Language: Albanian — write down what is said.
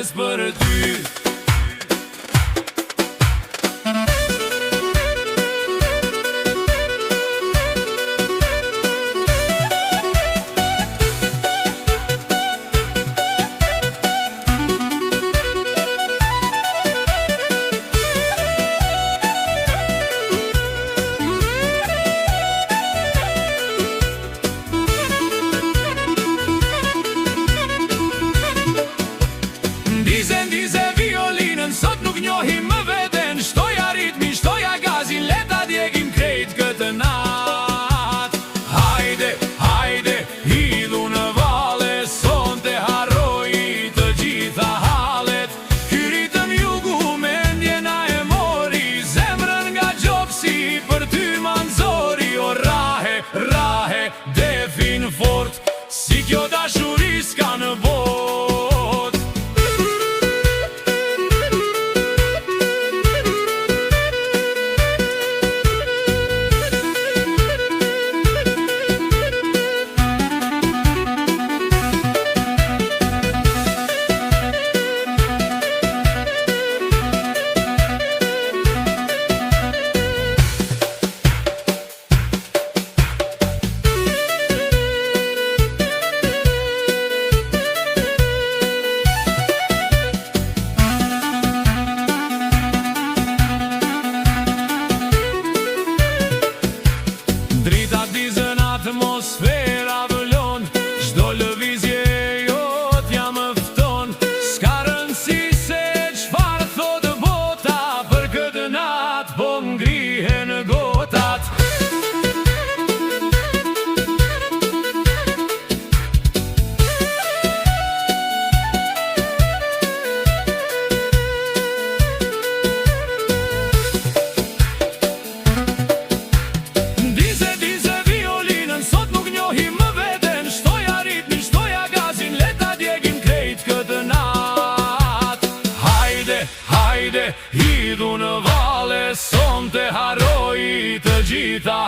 vetes për ty. Ndize violinën, sot nuk njohim më veten. Shtoja ritmin, shtoja gazin, leta djegim krejt këtë nat. Hajde, hajde, hidhu në vale, son të harroj të gjitha halet. Hyritën jugu, mendjena e mori, zemrën nga gjopsi për ty manzori. O rahe, rahe, defin fort, si kjo dashuri s'ka në botë. Drita dizën atmosfera vëllon, çdo lëvizje jot ja mëfton. S'ka rëndësi se çfarë thotë bota, për këtë natë po ngrihen gotat. Hajde, hidhu në vale, son të harroj të gjitha